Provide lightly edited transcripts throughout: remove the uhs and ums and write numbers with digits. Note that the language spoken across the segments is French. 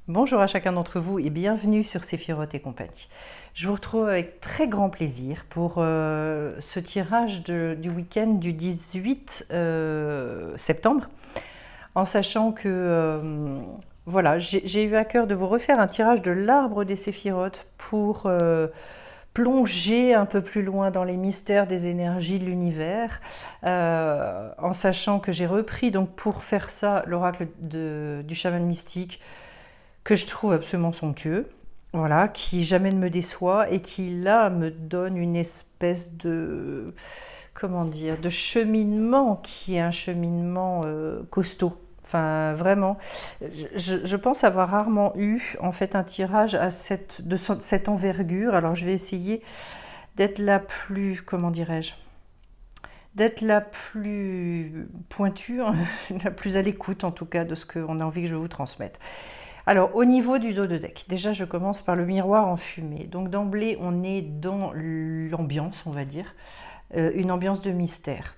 Bonjour à chacun d'entre vous et bienvenue sur Séphiroth et compagnie. Je vous retrouve avec très grand plaisir pour ce tirage du week-end du 18 septembre, en sachant que voilà, j'ai eu à cœur de vous refaire un tirage de l'arbre des Séphiroth pour plonger un peu plus loin dans les mystères des énergies de l'univers, en sachant que j'ai repris donc pour faire ça l'oracle du chaman mystique que je trouve absolument somptueux, voilà, qui jamais ne me déçoit et qui là me donne une espèce de, comment dire, de cheminement qui est un cheminement costaud. Enfin, vraiment, je pense avoir rarement eu en fait un tirage de cette envergure. Alors, je vais essayer d'être la plus, comment dirais-je, d'être la plus pointue, la plus à l'écoute en tout cas de ce qu'on a envie que je vous transmette. Alors, au niveau du dos de deck, déjà je commence par le miroir en fumée. Donc d'emblée, on est dans l'ambiance, on va dire, une ambiance de mystère.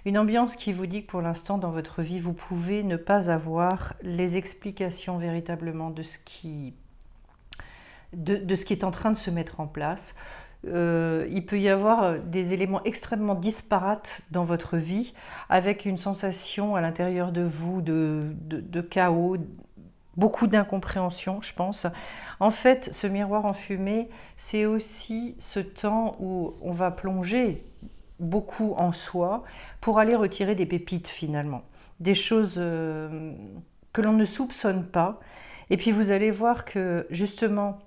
Une ambiance qui vous dit que pour l'instant dans votre vie, vous pouvez ne pas avoir les explications véritablement de ce qui est en train de se mettre en place. Il peut y avoir des éléments extrêmement disparates dans votre vie, avec une sensation à l'intérieur de vous de chaos, beaucoup d'incompréhension, je pense. En fait, ce miroir en fumée, c'est aussi ce temps où on va plonger beaucoup en soi pour aller retirer des pépites finalement, des choses que l'on ne soupçonne pas. Et puis vous allez voir que justement,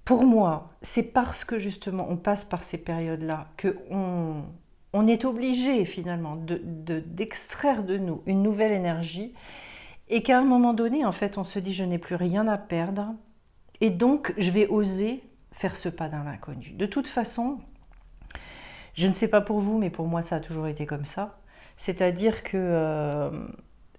pour moi, c'est parce que justement on passe par ces périodes-là que on est obligé finalement d'extraire de nous une nouvelle énergie et qu'à un moment donné, en fait, on se dit je n'ai plus rien à perdre et donc je vais oser faire ce pas dans l'inconnu. De toute façon, je ne sais pas pour vous, mais pour moi ça a toujours été comme ça. C'est-à-dire que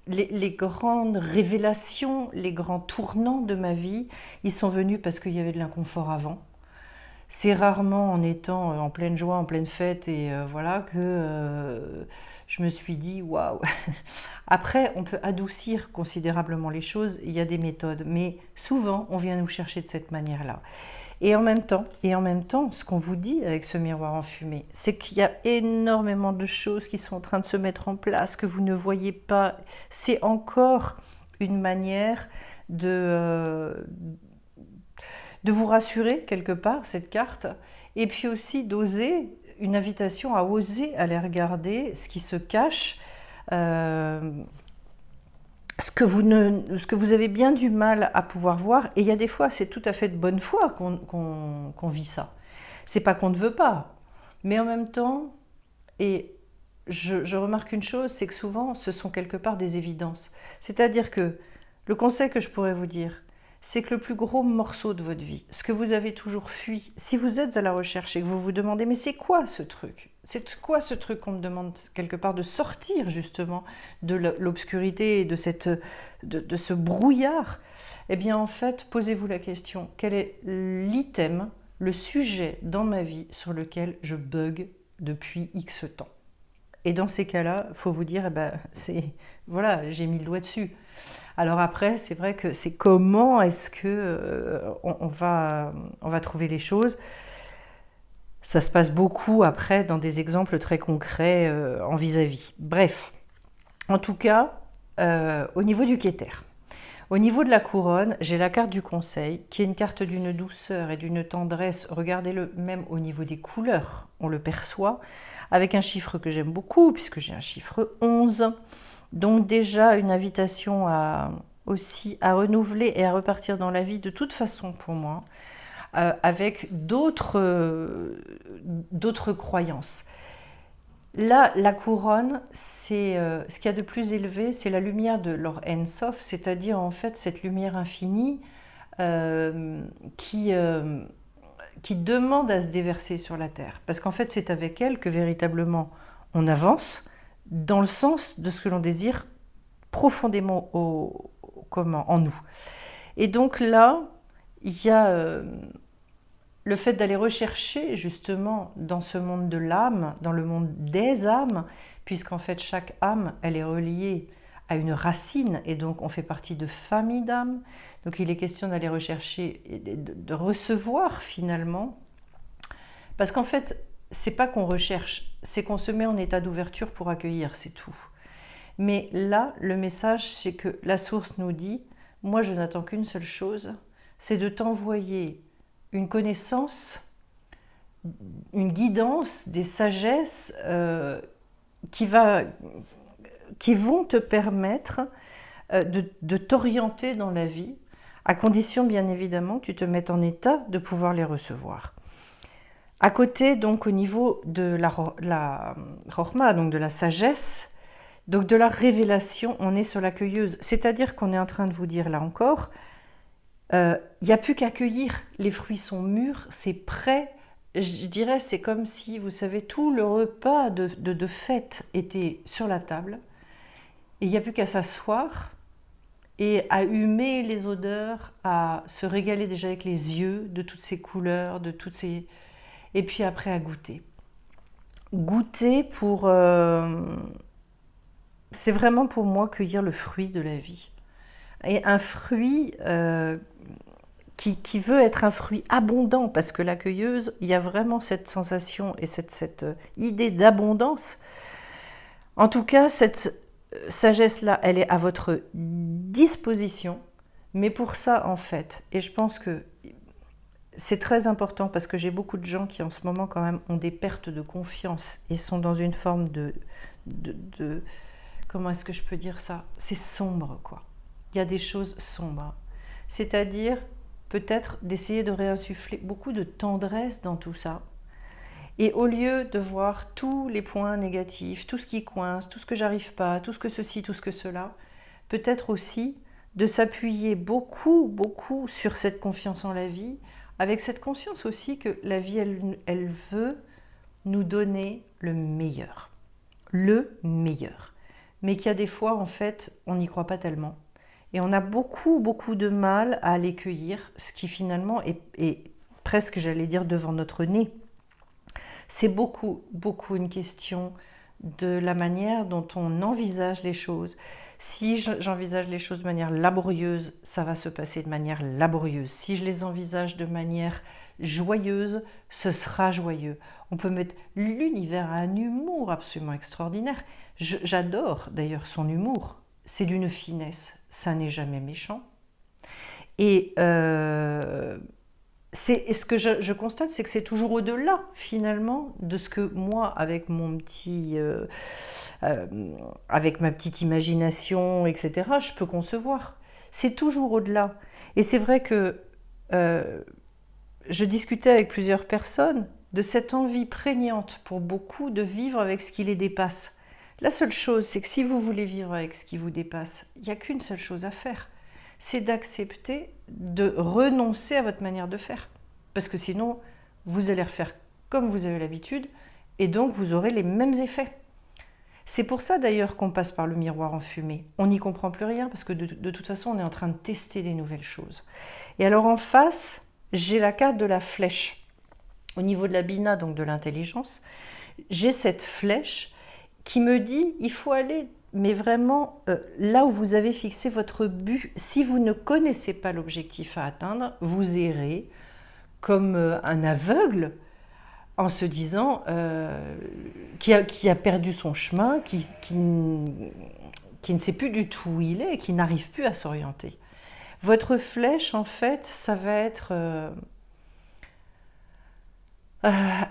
les grandes révélations, les grands tournants de ma vie, ils sont venus parce qu'il y avait de l'inconfort avant. C'est rarement en étant en pleine joie, en pleine fête et voilà que je me suis dit waouh. Après, on peut adoucir considérablement les choses, il y a des méthodes, mais souvent on vient nous chercher de cette manière-là. Et en même temps, ce qu'on vous dit avec ce miroir en fumée, c'est qu'il y a énormément de choses qui sont en train de se mettre en place, que vous ne voyez pas. C'est encore une manière de vous rassurer quelque part, cette carte, et puis aussi d'oser, une invitation à oser aller regarder ce qui se cache, euh, ce que vous avez bien du mal à pouvoir voir. Et il y a des fois, c'est tout à fait de bonne foi qu'on vit ça. C'est pas qu'on ne veut pas, mais en même temps, et je remarque une chose, c'est que souvent, ce sont quelque part des évidences. C'est-à-dire que le conseil que je pourrais vous dire, c'est que le plus gros morceau de votre vie, ce que vous avez toujours fui, si vous êtes à la recherche et que vous vous demandez, mais c'est quoi ce truc? C'est quoi ce truc qu'on me demande quelque part de sortir justement de l'obscurité et de ce brouillard? Eh bien en fait, posez-vous la question, quel est l'item, le sujet dans ma vie sur lequel je bug depuis X temps? Et dans ces cas-là, il faut vous dire, eh ben, voilà, j'ai mis le doigt dessus. Alors après, c'est vrai que c'est comment est-ce que on va trouver les choses. Ça se passe beaucoup après dans des exemples très concrets en vis-à-vis. Bref, en tout cas, au niveau du Keter. Au niveau de la couronne, j'ai la carte du conseil, qui est une carte d'une douceur et d'une tendresse. Regardez-le même au niveau des couleurs, on le perçoit, avec un chiffre que j'aime beaucoup, puisque j'ai un chiffre 11. Donc déjà une invitation aussi à renouveler et à repartir dans la vie de toute façon pour moi, avec d'autres croyances. Là, la couronne, c'est ce qu'il y a de plus élevé, c'est la lumière de leur Ensof, c'est-à-dire en fait cette lumière infinie euh, qui, euh, qui demande à se déverser sur la terre. Parce qu'en fait, c'est avec elle que véritablement on avance dans le sens de ce que l'on désire profondément en nous. Et donc là, il y a le fait d'aller rechercher justement dans ce monde de l'âme, dans le monde des âmes, puisqu'en fait chaque âme, elle est reliée a une racine, et donc on fait partie de familles d'âmes. Donc il est question d'aller rechercher, de recevoir finalement. Parce qu'en fait, c'est pas qu'on recherche, c'est qu'on se met en état d'ouverture pour accueillir, c'est tout. Mais là, le message, c'est que la source nous dit, moi je n'attends qu'une seule chose, c'est de t'envoyer une connaissance, une guidance, des sagesses qui vont te permettre de t'orienter dans la vie, à condition bien évidemment que tu te mettes en état de pouvoir les recevoir. À côté, donc au niveau de la Chorma, donc de la sagesse, donc de la révélation, on est sur l'accueilleuse. C'est-à-dire qu'on est en train de vous dire là encore, il n'y a plus qu'à cueillir, les fruits sont mûrs, c'est prêt. Je dirais, c'est comme si, vous savez, tout le repas de fête était sur la table, et il n'y a plus qu'à s'asseoir et à humer les odeurs, à se régaler déjà avec les yeux de toutes ces couleurs, de toutes ces... et puis après à goûter. Goûter pour... c'est vraiment pour moi cueillir le fruit de la vie. Et un fruit qui veut être un fruit abondant, parce que la cueilleuse, il y a vraiment cette sensation et cette idée d'abondance. En tout cas, cette sagesse-là, elle est à votre disposition, mais pour ça, en fait, et je pense que c'est très important parce que j'ai beaucoup de gens qui en ce moment quand même ont des pertes de confiance et sont dans une forme de comment est-ce que je peux dire ça? C'est sombre, quoi. Il y a des choses sombres. C'est-à-dire peut-être d'essayer de réinsuffler beaucoup de tendresse dans tout ça. Et au lieu de voir tous les points négatifs, tout ce qui coince, tout ce que j'arrive pas, tout ce que ceci, tout ce que cela, peut-être aussi de s'appuyer beaucoup, beaucoup sur cette confiance en la vie, avec cette conscience aussi que la vie, elle veut nous donner le meilleur. Le meilleur. Mais qu'il y a des fois, en fait, on n'y croit pas tellement. Et on a beaucoup, beaucoup de mal à les cueillir, ce qui finalement est presque, j'allais dire, devant notre nez. C'est beaucoup, beaucoup une question de la manière dont on envisage les choses. Si j'envisage les choses de manière laborieuse, ça va se passer de manière laborieuse. Si je les envisage de manière joyeuse, ce sera joyeux. On peut mettre l'univers à un humour absolument extraordinaire. J'adore d'ailleurs son humour. C'est d'une finesse, ça n'est jamais méchant. Et ce que je constate, c'est que c'est toujours au-delà, finalement, de ce que moi, avec avec ma petite imagination, etc., je peux concevoir. C'est toujours au-delà. Et c'est vrai que je discutais avec plusieurs personnes de cette envie prégnante pour beaucoup de vivre avec ce qui les dépasse. La seule chose, c'est que si vous voulez vivre avec ce qui vous dépasse, il n'y a qu'une seule chose à faire. C'est d'accepter de renoncer à votre manière de faire. Parce que sinon, vous allez refaire comme vous avez l'habitude, et donc vous aurez les mêmes effets. C'est pour ça d'ailleurs qu'on passe par le miroir enfumé. On n'y comprend plus rien, parce que de toute façon, on est en train de tester des nouvelles choses. Et alors en face, j'ai la carte de la flèche. Au niveau de la bina, donc de l'intelligence, j'ai cette flèche qui me dit, il faut aller, mais vraiment là où vous avez fixé votre but. Si vous ne connaissez pas l'objectif à atteindre, vous errez comme un aveugle en se disant qui a perdu son chemin, qui ne sait plus du tout où il est et qui n'arrive plus à s'orienter. Votre flèche, en fait, ça va être...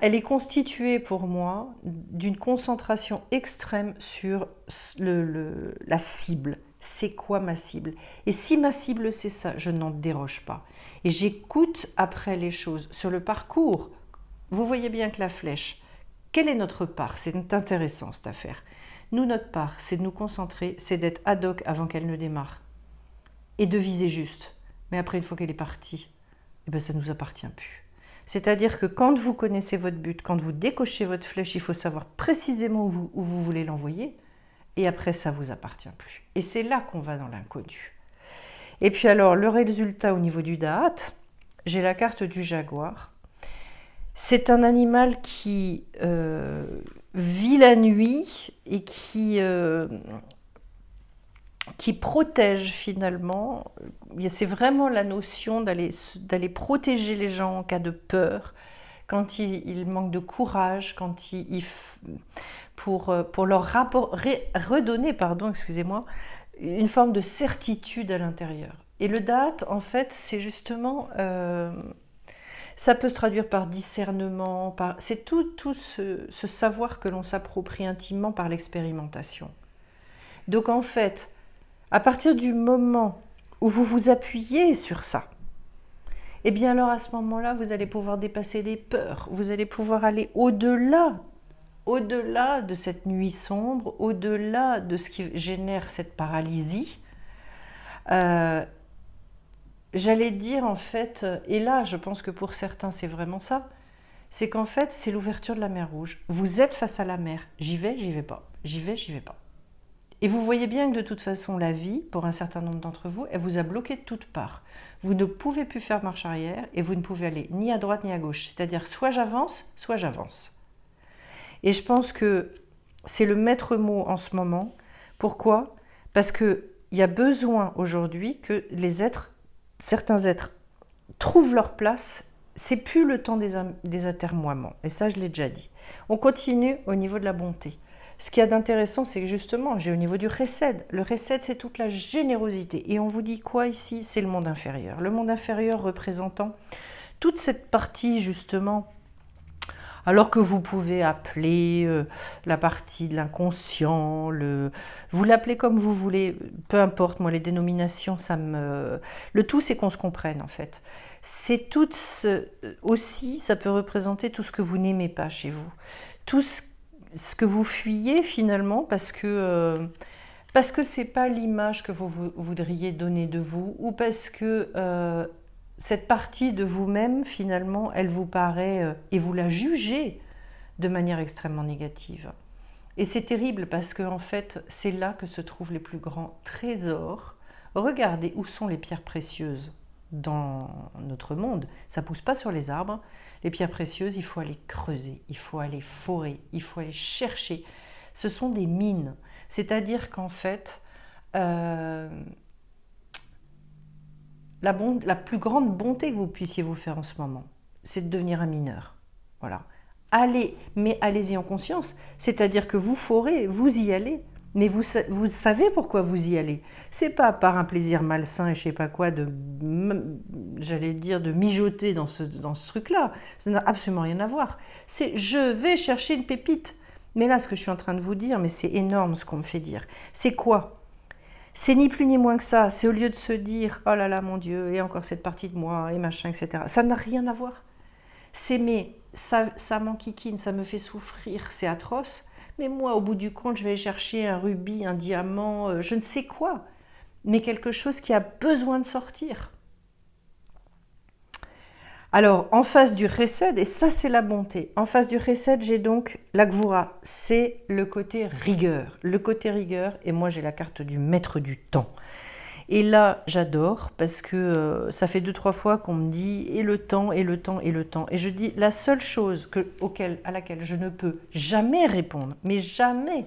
elle est constituée pour moi d'une concentration extrême sur la cible. C'est quoi ma cible? Et si ma cible c'est ça, je n'en déroge pas. Et j'écoute après les choses sur le parcours. Vous voyez bien que la flèche, quelle est notre part? C'est intéressant cette affaire. Nous, notre part, c'est de nous concentrer, c'est d'être ad hoc avant qu'elle ne démarre. Et de viser juste. Mais après, une fois qu'elle est partie, eh ben, ça ne nous appartient plus. C'est-à-dire que quand vous connaissez votre but, quand vous décochez votre flèche, il faut savoir précisément où vous voulez l'envoyer. Et après, ça ne vous appartient plus. Et c'est là qu'on va dans l'inconnu. Et puis alors, le résultat au niveau du Da'at, j'ai la carte du jaguar. C'est un animal qui vit la nuit et qui qui protège finalement. C'est vraiment la notion d'aller protéger les gens en cas de peur, quand ils manquent de courage, quand pour leur redonner, pardon, excusez-moi, une forme de certitude à l'intérieur. Et le date, en fait, c'est justement, ça peut se traduire par discernement, c'est tout ce savoir que l'on s'approprie intimement par l'expérimentation. Donc en fait, à partir du moment où vous vous appuyez sur ça, et bien alors à ce moment-là, vous allez pouvoir dépasser des peurs, vous allez pouvoir aller au-delà de cette nuit sombre, au-delà de ce qui génère cette paralysie. Euh, J'allais dire en fait, et là je pense que pour certains c'est vraiment ça, c'est qu'en fait c'est l'ouverture de la mer Rouge. Vous êtes face à la mer, j'y vais pas, j'y vais pas. Et vous voyez bien que de toute façon, la vie, pour un certain nombre d'entre vous, elle vous a bloqué de toutes parts. Vous ne pouvez plus faire marche arrière et vous ne pouvez aller ni à droite ni à gauche. C'est-à-dire soit j'avance, soit j'avance. Et je pense que c'est le maître mot en ce moment. Pourquoi ? Parce qu'il y a besoin aujourd'hui que certains êtres trouvent leur place. C'est plus le temps des atermoiements. Et ça, je l'ai déjà dit. On continue au niveau de la bonté. Ce qu'il y a d'intéressant, c'est que justement, j'ai au niveau du Chesed. Le Chesed, c'est toute la générosité. Et on vous dit quoi ici ? C'est le monde inférieur. Le monde inférieur représentant toute cette partie, justement, alors que vous pouvez appeler la partie de l'inconscient, vous l'appelez comme vous voulez, peu importe, moi les dénominations, le tout c'est qu'on se comprenne en fait. C'est aussi, ça peut représenter tout ce que vous n'aimez pas chez vous, tout ce que vous fuyez finalement parce que c'est pas l'image que vous voudriez donner de vous, ou parce que cette partie de vous-même, finalement, elle vous paraît, et vous la jugez de manière extrêmement négative. Et c'est terrible parce que, en fait, c'est là que se trouvent les plus grands trésors. Regardez où sont les pierres précieuses dans notre monde. Ça ne pousse pas sur les arbres. Les pierres précieuses, il faut aller creuser, il faut aller forer, il faut aller chercher. Ce sont des mines. C'est-à-dire qu'en fait, la plus grande bonté que vous puissiez vous faire en ce moment, c'est de devenir un mineur. Voilà. Mais allez-y en conscience. C'est-à-dire que vous forez, vous y allez. Mais vous savez pourquoi vous y allez. C'est pas par un plaisir malsain et je sais pas quoi j'allais dire, de mijoter dans ce truc-là. Ça n'a absolument rien à voir. C'est je vais chercher une pépite. Mais là, ce que je suis en train de vous dire, mais c'est énorme ce qu'on me fait dire. C'est quoi ? C'est ni plus ni moins que ça. C'est au lieu de se dire « Oh là là, mon Dieu, et encore cette partie de moi, et machin, etc. » Ça n'a rien à voir. C'est mais ça m'enquiquine, ça me fait souffrir, c'est atroce. Mais moi, au bout du compte, je vais aller chercher un rubis, un diamant, je ne sais quoi. Mais quelque chose qui a besoin de sortir. Alors, en face du Chesed, et ça c'est la bonté, en face du Chesed, j'ai donc la Gvura, c'est le côté rigueur. Le côté rigueur, et moi j'ai la carte du maître du temps. Et là, j'adore, parce que ça fait 2-3 fois qu'on me dit « et le temps, et le temps, et le temps ». Et je dis, la seule chose à laquelle je ne peux jamais répondre, mais jamais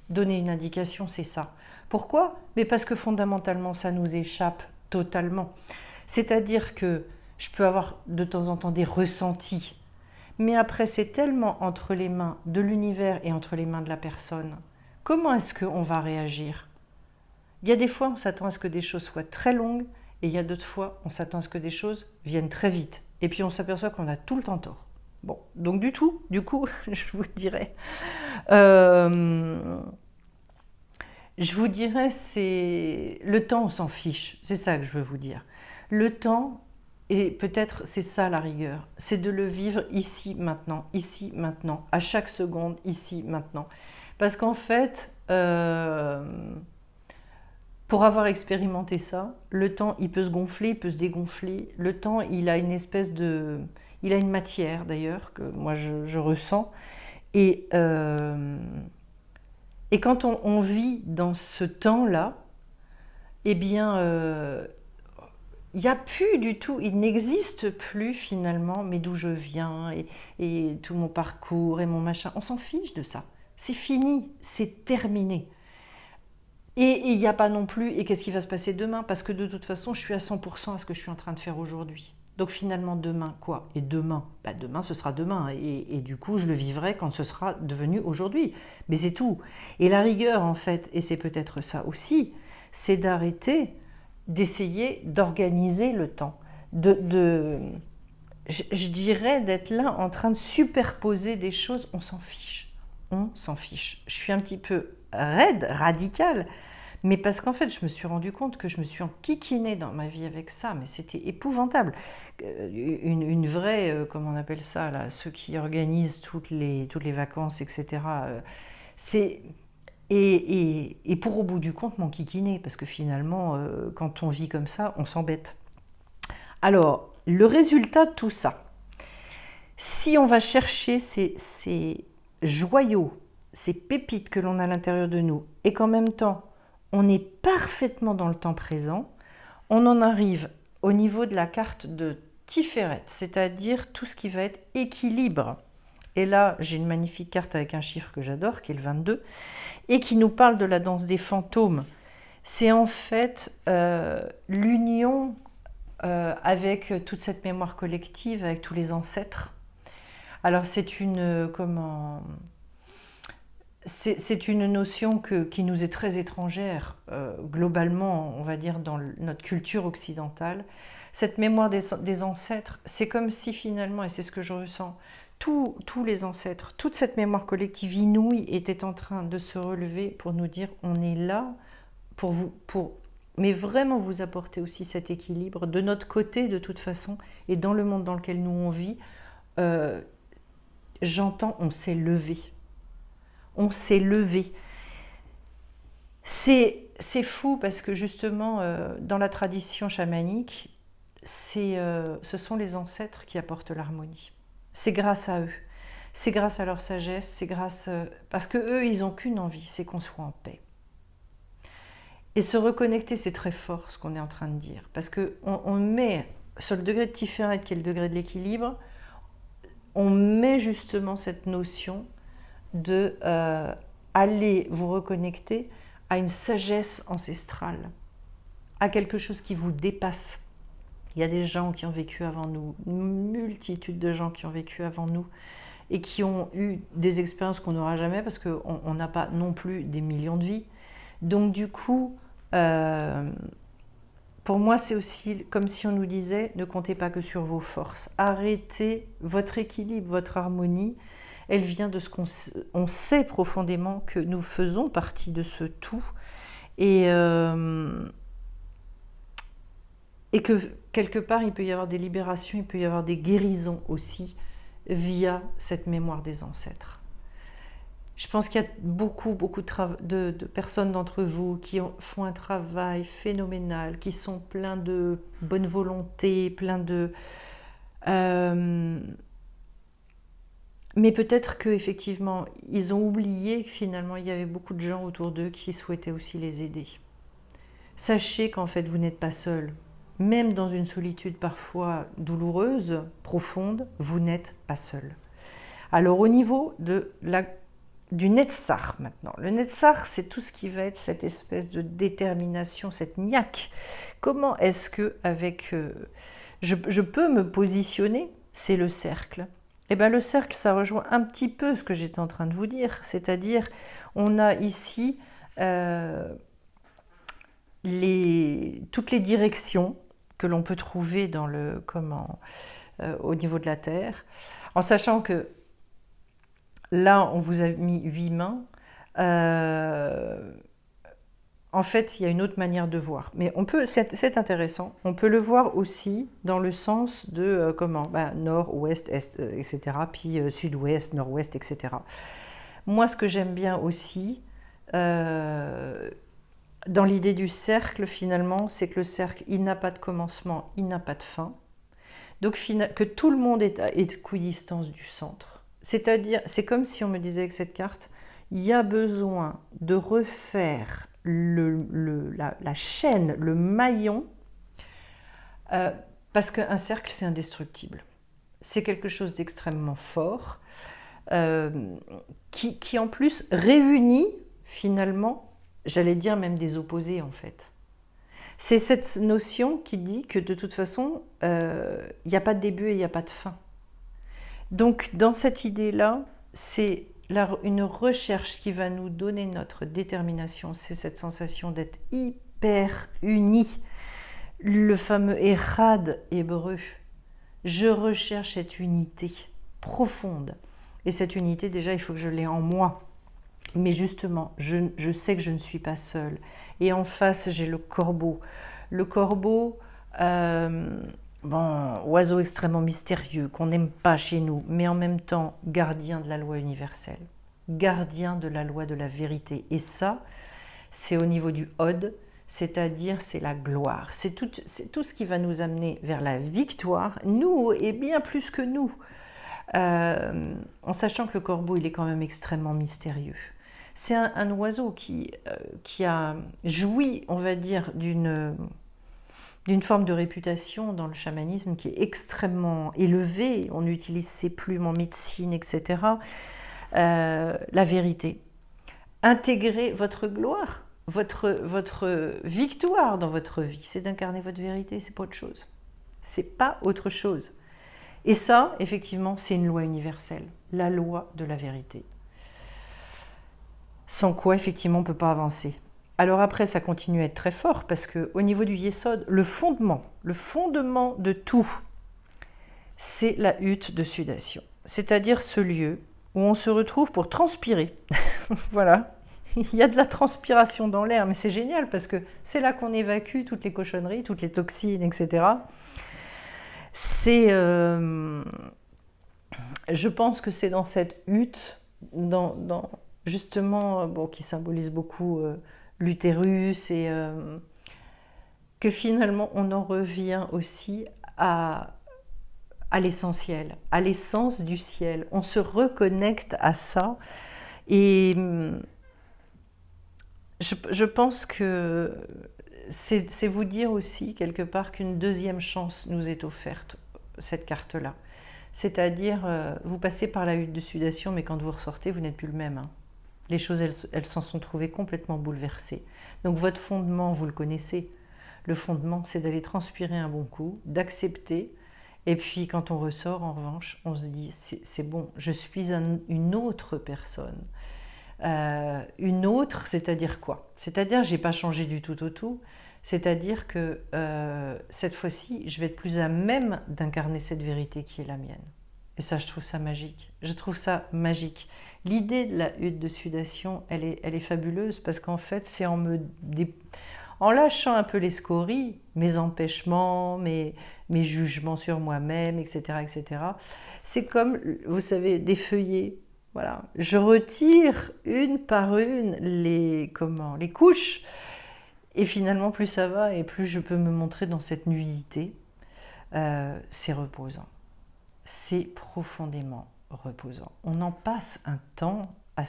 donner une indication, c'est ça. Pourquoi ? Mais parce que fondamentalement, ça nous échappe totalement. C'est-à-dire que je peux avoir de temps en temps des ressentis, mais après c'est tellement entre les mains de l'univers et entre les mains de la personne. Comment est-ce qu'on va réagir ? Il y a des fois on s'attend à ce que des choses soient très longues et il y a d'autres fois on s'attend à ce que des choses viennent très vite. Et puis on s'aperçoit qu'on a tout le temps tort. Bon, donc du coup, je vous dirais, c'est le temps, on s'en fiche. C'est ça que je veux vous dire. Le temps, et peut-être c'est ça la rigueur, c'est de le vivre ici, maintenant, à chaque seconde, ici, maintenant. Parce qu'en fait, pour avoir expérimenté ça, le temps, il peut se gonfler, il peut se dégonfler. Le temps, il a une espèce de... Il a une matière, d'ailleurs, que moi, je ressens. Et quand on vit dans ce temps-là, eh bien, il n'y a plus du tout, il n'existe plus finalement, mais d'où je viens, et tout mon parcours, et mon machin. On s'en fiche de ça. C'est fini, c'est terminé. Et il n'y a pas non plus, et qu'est-ce qui va se passer demain? Parce que de toute façon, je suis à 100% à ce que je suis en train de faire aujourd'hui. Donc finalement, demain, quoi? Et demain? Bah demain, ce sera demain. Et du coup, je le vivrai quand ce sera devenu aujourd'hui. Mais c'est tout. Et la rigueur, en fait, et c'est peut-être ça aussi, c'est d'arrêter d'essayer d'organiser le temps. Je dirais d'être là en train de superposer des choses, on s'en fiche. On s'en fiche. Je suis un petit peu raide, radicale, mais parce qu'en fait, je me suis rendu compte que je me suis enquiquinée dans ma vie avec ça, mais c'était épouvantable. Une vraie, comment on appelle ça, là, ceux qui organisent toutes les vacances, etc. C'est, et pour au bout du compte m'enquiquiner, parce que finalement, quand on vit comme ça, on s'embête. Alors, le résultat de tout ça, si on va chercher ces joyaux, ces pépites que l'on a à l'intérieur de nous, et qu'en même temps, on est parfaitement dans le temps présent, on en arrive au niveau de la carte de Tiferet, c'est-à-dire tout ce qui va être équilibre. Et là, j'ai une magnifique carte avec un chiffre que j'adore, qui est le 22, et qui nous parle de la danse des fantômes. C'est en fait l'union avec toute cette mémoire collective, avec tous les ancêtres. Alors c'est une notion qui nous est très étrangère, globalement, on va dire, dans notre culture occidentale. Cette mémoire des ancêtres, c'est comme si finalement, et c'est ce que je ressens, tous les ancêtres, toute cette mémoire collective inouïe était en train de se relever pour nous dire on est là pour vous, mais vraiment vous apporter aussi cet équilibre de notre côté de toute façon, et dans le monde dans lequel nous on vit, j'entends on s'est levé. On s'est levé. C'est fou parce que justement, dans la tradition chamanique, ce sont les ancêtres qui apportent l'harmonie. C'est grâce à eux. C'est grâce à leur sagesse, c'est grâce... parce que eux, ils n'ont qu'une envie, c'est qu'on soit en paix. Et se reconnecter, c'est très fort ce qu'on est en train de dire. Parce qu'on met, sur le degré de Tiferet, qui est le degré de l'équilibre, on met justement cette notion de aller vous reconnecter à une sagesse ancestrale, à quelque chose qui vous dépasse. Il y a des gens qui ont vécu avant nous, une multitude de gens qui ont vécu avant nous et qui ont eu des expériences qu'on n'aura jamais parce qu'on n'a pas non plus des millions de vies. Donc du coup, pour moi, c'est aussi comme si on nous disait, ne comptez pas que sur vos forces. Arrêtez votre équilibre, votre harmonie. Elle vient de ce qu'on sait profondément que nous faisons partie de ce tout. Et que quelque part, il peut y avoir des libérations, il peut y avoir des guérisons aussi via cette mémoire des ancêtres. Je pense qu'il y a beaucoup de personnes d'entre vous qui font un travail phénoménal, qui sont pleins de bonne volonté, pleins de... mais peut-être qu'effectivement, ils ont oublié que finalement, il y avait beaucoup de gens autour d'eux qui souhaitaient aussi les aider. Sachez qu'en fait, vous n'êtes pas seul. Même dans une solitude parfois douloureuse, profonde, vous n'êtes pas seul. Alors au niveau du Netzach maintenant. Le Netzach, c'est tout ce qui va être cette espèce de détermination, cette niaque. Comment est-ce que je peux me positionner? C'est le cercle. Et bien le cercle, ça rejoint un petit peu ce que j'étais en train de vous dire. C'est-à-dire, on a ici toutes les directions que l'on peut trouver dans au niveau de la Terre, en sachant que là, on vous a mis 8 mains. En fait, il y a une autre manière de voir. Mais c'est intéressant. On peut le voir aussi dans le sens de nord, ouest, est, etc. Puis sud-ouest, nord-ouest, etc. Moi, ce que j'aime bien aussi, dans l'idée du cercle, finalement, c'est que le cercle, il n'a pas de commencement, il n'a pas de fin. Donc, que tout le monde est à équidistance du centre. C'est-à-dire, c'est comme si on me disait avec cette carte, il y a besoin de refaire la chaîne, le maillon, parce qu'un cercle, c'est indestructible. C'est quelque chose d'extrêmement fort, qui en plus réunit finalement j'allais dire même des opposés en fait. C'est cette notion qui dit que de toute façon, il n'y a pas de début et il n'y a pas de fin. Donc dans cette idée-là, c'est une recherche qui va nous donner notre détermination, c'est cette sensation d'être hyper unis. Le fameux Erad hébreu. Je recherche cette unité profonde. Et cette unité, déjà, il faut que je l'ai en moi. Mais justement, je sais que je ne suis pas seule. Et en face, j'ai le corbeau. Le corbeau, bon, oiseau extrêmement mystérieux, qu'on n'aime pas chez nous, mais en même temps, gardien de la loi universelle. Gardien de la loi de la vérité. Et ça, c'est au niveau du Hod, c'est-à-dire c'est la gloire. C'est tout ce qui va nous amener vers la victoire, nous et bien plus que nous. En sachant que le corbeau, il est quand même extrêmement mystérieux. C'est un oiseau qui a joui, on va dire, d'une forme de réputation dans le chamanisme qui est extrêmement élevée. On utilise ses plumes en médecine, etc. La vérité. Intégrer votre gloire, votre victoire dans votre vie, c'est d'incarner votre vérité, c'est pas autre chose. C'est pas autre chose. Et ça, effectivement, c'est une loi universelle, la loi de la vérité. Sans quoi, effectivement, on ne peut pas avancer. Alors après, ça continue à être très fort, parce qu'au niveau du Yesod, le fondement de tout, c'est la hutte de sudation. C'est-à-dire ce lieu où on se retrouve pour transpirer. Voilà. Il y a de la transpiration dans l'air, mais c'est génial, parce que c'est là qu'on évacue toutes les cochonneries, toutes les toxines, etc. Je pense que c'est dans cette hutte, justement, bon, qui symbolise beaucoup l'utérus, et que finalement on en revient aussi à l'essentiel, à l'essence du ciel. On se reconnecte à ça, et je pense que c'est vous dire aussi quelque part qu'une deuxième chance nous est offerte, cette carte-là. C'est-à-dire, vous passez par la hutte de sudation, mais quand vous ressortez, vous n'êtes plus le même. Hein. Les choses, elles s'en sont trouvées complètement bouleversées. Donc votre fondement, vous le connaissez. Le fondement, c'est d'aller transpirer un bon coup, d'accepter. Et puis quand on ressort, en revanche, on se dit, c'est bon, je suis une autre personne. Une autre, c'est-à-dire quoi? C'est-à-dire, j'ai pas changé du tout au tout. C'est-à-dire que cette fois-ci, je vais être plus à même d'incarner cette vérité qui est la mienne. Et ça, je trouve ça magique. Je trouve ça magique. L'idée de la hutte de sudation, elle est fabuleuse, parce qu'en fait, c'est en lâchant un peu les scories, mes empêchements, mes jugements sur moi-même, etc., etc. C'est comme, vous savez, défeuiller. Voilà. Je retire une par une les couches. Et finalement, plus ça va et plus je peux me montrer dans cette nudité. C'est reposant. C'est profondément reposant. On en passe un temps à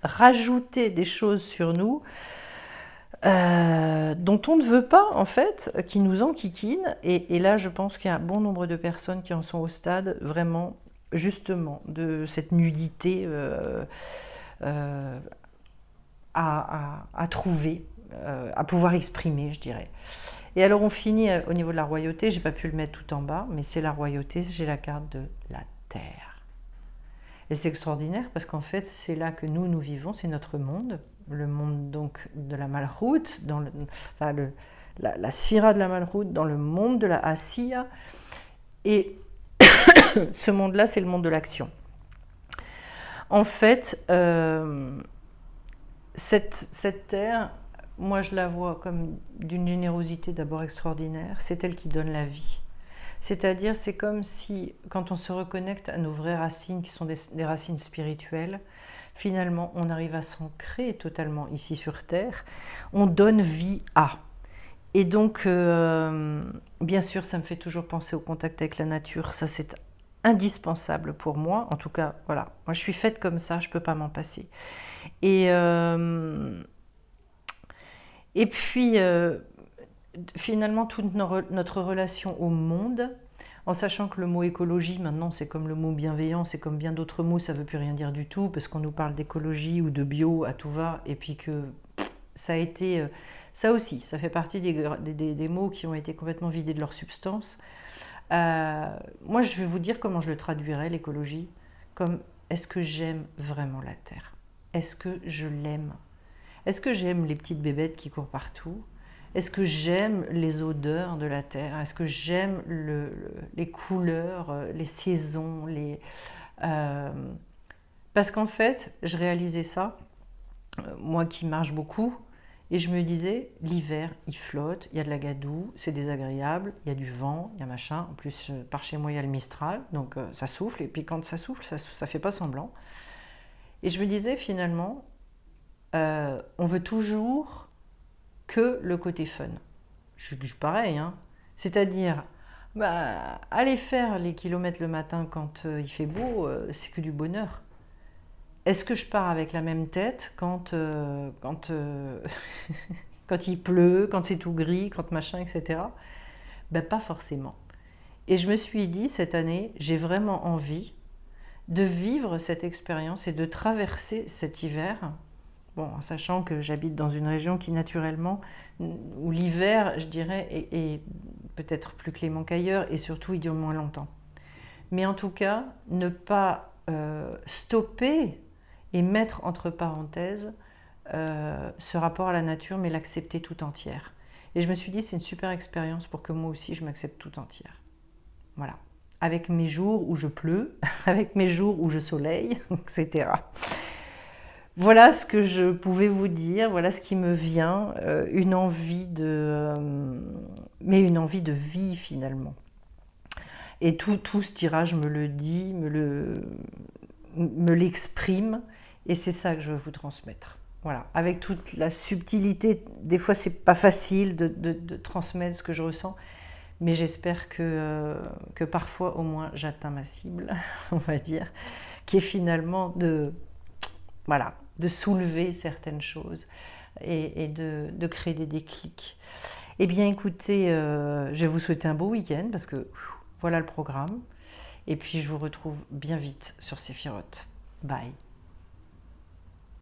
rajouter des choses sur nous dont on ne veut pas, en fait, qui nous enquiquinent. Et là, je pense qu'il y a un bon nombre de personnes qui en sont au stade, vraiment, justement, de cette nudité à trouver, à pouvoir exprimer, je dirais. Et alors on finit au niveau de la royauté, j'ai pas pu le mettre tout en bas, mais c'est la royauté, j'ai la carte de la terre. Et c'est extraordinaire parce qu'en fait c'est là que nous vivons, c'est notre monde, le monde donc de la Malroute, la sphira de la Malroute, dans le monde de la Asiya. Et ce monde-là, c'est le monde de l'action. En fait, cette terre, moi je la vois comme d'une générosité d'abord extraordinaire, c'est elle qui donne la vie. C'est-à-dire, c'est comme si, quand on se reconnecte à nos vraies racines, qui sont des racines spirituelles, finalement, on arrive à s'ancrer totalement ici sur Terre, on donne vie à. Et donc, bien sûr, ça me fait toujours penser au contact avec la nature, ça c'est indispensable pour moi, en tout cas, voilà, moi je suis faite comme ça, je ne peux pas m'en passer. Et puis, finalement, toute notre relation au monde, En sachant que le mot écologie, maintenant, c'est comme le mot bienveillant, c'est comme bien d'autres mots, ça ne veut plus rien dire du tout, parce qu'on nous parle d'écologie ou de bio à tout va, et puis que ça a été... ça aussi, ça fait partie des mots qui ont été complètement vidés de leur substance. Moi, je vais vous dire comment je le traduirais, l'écologie, comme est-ce que j'aime vraiment la Terre? Est-ce que je l'aime? Est-ce que j'aime les petites bébêtes qui courent partout? Est-ce que j'aime les odeurs de la terre? Est-ce que j'aime les couleurs, les saisons, euh, Parce qu'en fait, je réalisais ça, moi qui marche beaucoup, et je me disais, l'hiver, il flotte, il y a de la gadoue, c'est désagréable, il y a du vent, il y a machin. En plus, par chez moi, il y a le Mistral, donc ça souffle, et puis quand ça souffle, ça fait pas semblant. Et je me disais, finalement, on veut toujours que le côté fun. Je suis pareil, hein. C'est-à-dire, aller faire les kilomètres le matin quand il fait beau, c'est que du bonheur. Est-ce que je pars avec la même tête quand il pleut, quand c'est tout gris, quand machin, etc. Pas forcément. Et je me suis dit, cette année, j'ai vraiment envie de vivre cette expérience et de traverser cet hiver. Bon, en sachant que j'habite dans une région qui naturellement, où l'hiver, je dirais, est peut-être plus clément qu'ailleurs et surtout il dure moins longtemps. Mais en tout cas, ne pas stopper et mettre entre parenthèses ce rapport à la nature, mais l'accepter tout entière. Et je me suis dit, c'est une super expérience pour que moi aussi je m'accepte tout entière. Voilà. Avec mes jours où je pleut, avec mes jours où je soleille, etc. Voilà ce que je pouvais vous dire, voilà ce qui me vient, mais une envie de vie finalement. Et tout ce tirage me le dit, me l'exprime, et c'est ça que je veux vous transmettre. Voilà, avec toute la subtilité, des fois c'est pas facile de transmettre ce que je ressens, mais j'espère que parfois au moins j'atteins ma cible, on va dire, qui est finalement voilà, de soulever certaines choses et de créer des déclics. Eh bien écoutez, je vais vous souhaiter un beau week-end parce que voilà le programme. Et puis je vous retrouve bien vite sur Séphiroth. Bye.